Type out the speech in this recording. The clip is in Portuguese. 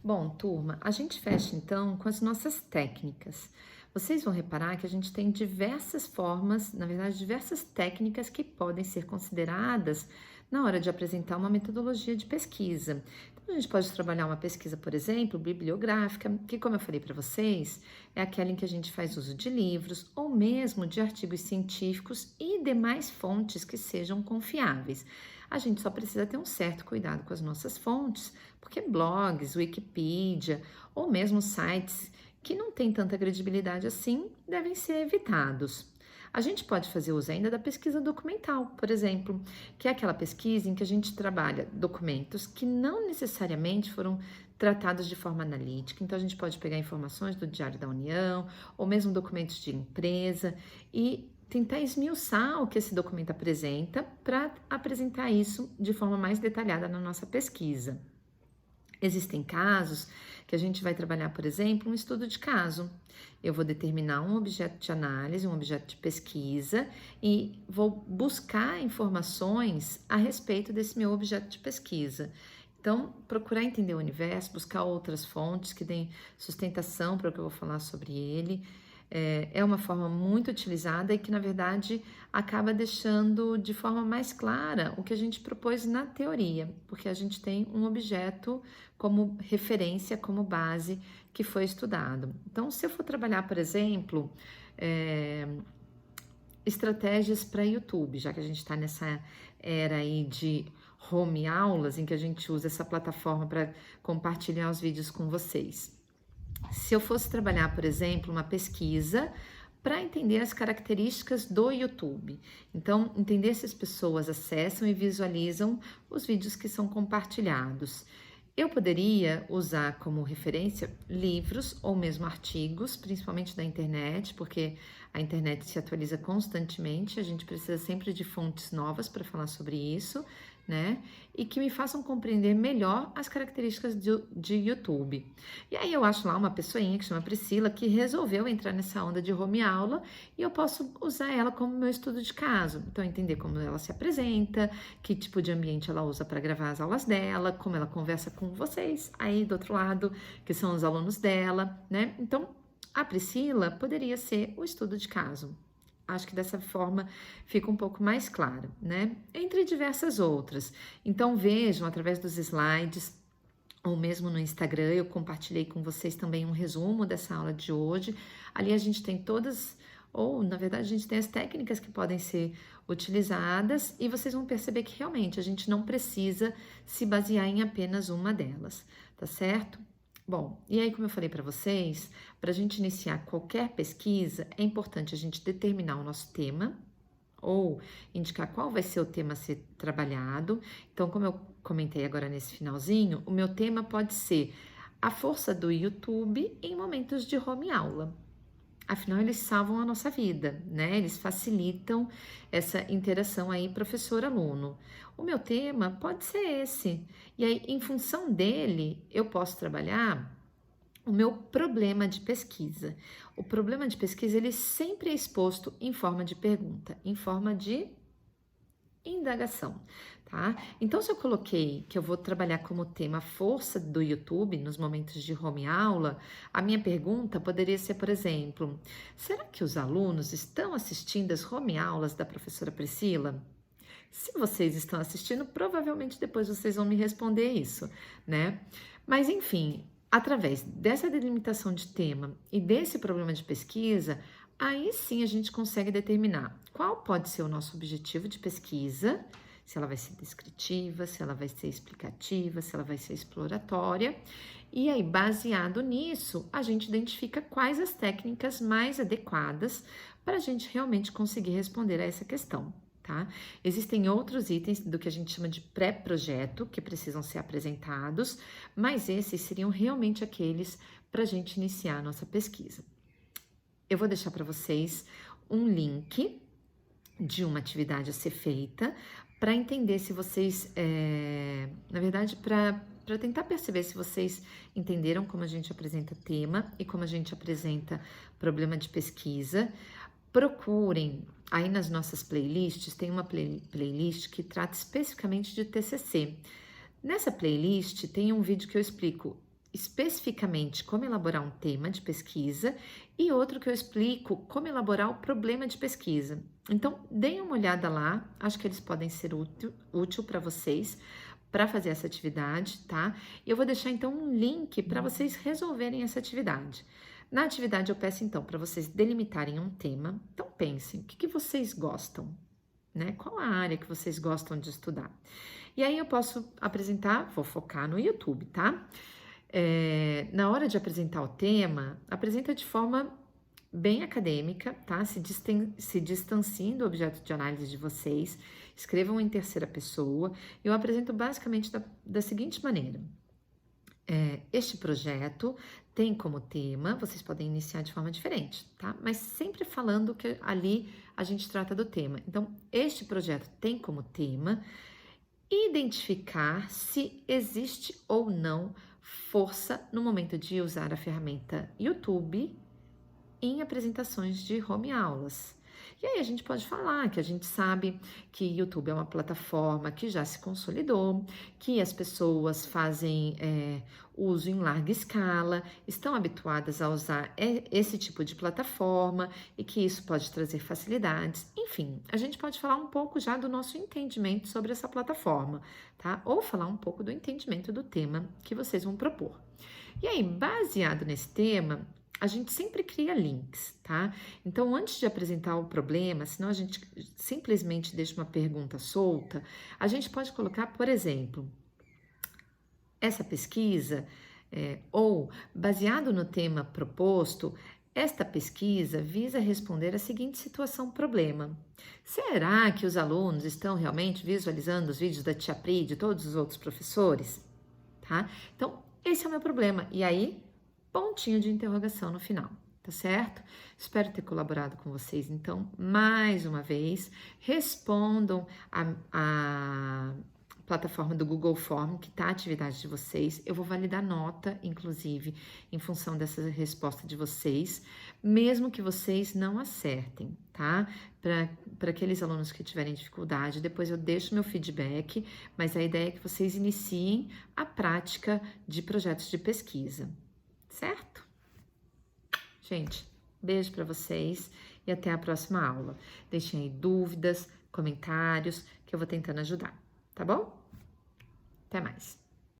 Bom, turma, a gente fecha então com as nossas técnicas. Vocês vão reparar que a gente tem diversas formas, na verdade, diversas técnicas que podem ser consideradas na hora de apresentar uma metodologia de pesquisa. Então, a gente pode trabalhar uma pesquisa, por exemplo, bibliográfica, que, como eu falei para vocês, é aquela em que a gente faz uso de livros ou mesmo de artigos científicos e demais fontes que sejam confiáveis. A gente só precisa ter um certo cuidado com as nossas fontes, porque blogs, Wikipedia ou mesmo sites que não têm tanta credibilidade assim devem ser evitados. A gente pode fazer uso ainda da pesquisa documental, por exemplo, que é aquela pesquisa em que a gente trabalha documentos que não necessariamente foram tratados de forma analítica. Então, a gente pode pegar informações do Diário da União ou mesmo documentos de empresa e tentar esmiuçar o que esse documento apresenta para apresentar isso de forma mais detalhada na nossa pesquisa. Existem casos que a gente vai trabalhar, por exemplo, um estudo de caso. Eu vou determinar um objeto de análise, um objeto de pesquisa e vou buscar informações a respeito desse meu objeto de pesquisa. Então, procurar entender o universo, buscar outras fontes que deem sustentação para o que eu vou falar sobre ele, é uma forma muito utilizada e que, na verdade, acaba deixando de forma mais clara o que a gente propôs na teoria, porque a gente tem um objeto como referência, como base que foi estudado. Então, se eu for trabalhar, por exemplo, estratégias para YouTube, já que a gente está nessa era aí de home aulas, em que a gente usa essa plataforma para compartilhar os vídeos com vocês. Se eu fosse trabalhar, por exemplo, uma pesquisa para entender as características do YouTube. Então, entender se as pessoas acessam e visualizam os vídeos que são compartilhados. Eu poderia usar como referência livros ou mesmo artigos, principalmente da internet, porque a internet se atualiza constantemente, a gente precisa sempre de fontes novas para falar sobre isso, né? E que me façam compreender melhor as características de YouTube. E aí eu acho lá uma pessoinha que chama Priscila que resolveu entrar nessa onda de home aula e eu posso usar ela como meu estudo de caso. Então, entender como ela se apresenta, que tipo de ambiente ela usa para gravar as aulas dela, como ela conversa com vocês aí do outro lado, que são os alunos dela, né? Então, a Priscila poderia ser o estudo de caso. Acho que dessa forma fica um pouco mais claro, né? Entre diversas outras. Então vejam através dos slides ou mesmo no Instagram, eu compartilhei com vocês também um resumo dessa aula de hoje. Ali a gente tem todas, ou na verdade a gente tem as técnicas que podem ser utilizadas e vocês vão perceber que realmente a gente não precisa se basear em apenas uma delas, tá certo? Bom, e aí, como eu falei para vocês, para a gente iniciar qualquer pesquisa, é importante a gente determinar o nosso tema ou indicar qual vai ser o tema a ser trabalhado. Então, como eu comentei agora nesse finalzinho, o meu tema pode ser a força do YouTube em momentos de home aula. Afinal, eles salvam a nossa vida, né? Eles facilitam essa interação aí professor-aluno. O meu tema pode ser esse. E aí, em função dele, eu posso trabalhar o meu problema de pesquisa. O problema de pesquisa, ele sempre é exposto em forma de pergunta, em forma de indagação, tá? Então, se eu coloquei que eu vou trabalhar como tema força do YouTube nos momentos de home aula, a minha pergunta poderia ser, por exemplo, será que os alunos estão assistindo as home aulas da professora Priscila? Se vocês estão assistindo, provavelmente depois vocês vão me responder isso, né? Mas enfim, através dessa delimitação de tema e desse problema de pesquisa, aí sim a gente consegue determinar qual pode ser o nosso objetivo de pesquisa, se ela vai ser descritiva, se ela vai ser explicativa, se ela vai ser exploratória. E aí, baseado nisso, a gente identifica quais as técnicas mais adequadas para a gente realmente conseguir responder a essa questão. Tá? Existem outros itens do que a gente chama de pré-projeto que precisam ser apresentados, mas esses seriam realmente aqueles para a gente iniciar a nossa pesquisa. Eu vou deixar para vocês um link de uma atividade a ser feita para entender se vocês, na verdade, para tentar perceber se vocês entenderam como a gente apresenta tema e como a gente apresenta problema de pesquisa. Procurem, aí nas nossas playlists, tem uma playlist que trata especificamente de TCC. Nessa playlist tem um vídeo que eu explico especificamente como elaborar um tema de pesquisa e outro que eu explico como elaborar o problema de pesquisa. Então, deem uma olhada lá, acho que eles podem ser útil para vocês para fazer essa atividade, tá? E eu vou deixar então um link para vocês resolverem essa atividade. Na atividade eu peço então para vocês delimitarem um tema. Então pensem, o que vocês gostam, né? Qual a área que vocês gostam de estudar? E aí eu posso apresentar, vou focar no YouTube, tá? Na hora de apresentar o tema, apresenta de forma bem acadêmica, tá? Se distanciem do objeto de análise de vocês, escrevam em terceira pessoa. Eu apresento basicamente da seguinte maneira. Este projeto tem como tema, vocês podem iniciar de forma diferente, tá? Mas sempre falando que ali a gente trata do tema. Então, este projeto tem como tema identificar se existe ou não força no momento de usar a ferramenta YouTube em apresentações de home aulas. E aí a gente pode falar que a gente sabe que YouTube é uma plataforma que já se consolidou, que as pessoas fazem uso em larga escala, estão habituadas a usar esse tipo de plataforma e que isso pode trazer facilidades. Enfim, a gente pode falar um pouco já do nosso entendimento sobre essa plataforma, tá? Ou falar um pouco do entendimento do tema que vocês vão propor. E aí, baseado nesse tema, a gente sempre cria links, tá? Então, antes de apresentar o problema, senão a gente simplesmente deixa uma pergunta solta, a gente pode colocar, por exemplo, essa pesquisa, ou baseado no tema proposto, esta pesquisa visa responder a seguinte situação-problema. Será que os alunos estão realmente visualizando os vídeos da Tia Pri e de todos os outros professores? Tá? Então, esse é o meu problema. E aí, pontinho de interrogação no final, tá certo? Espero ter colaborado com vocês, então, mais uma vez, respondam a plataforma do Google Form, que tá a atividade de vocês. Eu vou validar nota, inclusive, em função dessa resposta de vocês, mesmo que vocês não acertem, tá? Para aqueles alunos que tiverem dificuldade, depois eu deixo meu feedback, mas a ideia é que vocês iniciem a prática de projetos de pesquisa. Certo? Gente, beijo para vocês e até a próxima aula. Deixem aí dúvidas, comentários, que eu vou tentando ajudar, tá bom? Até mais.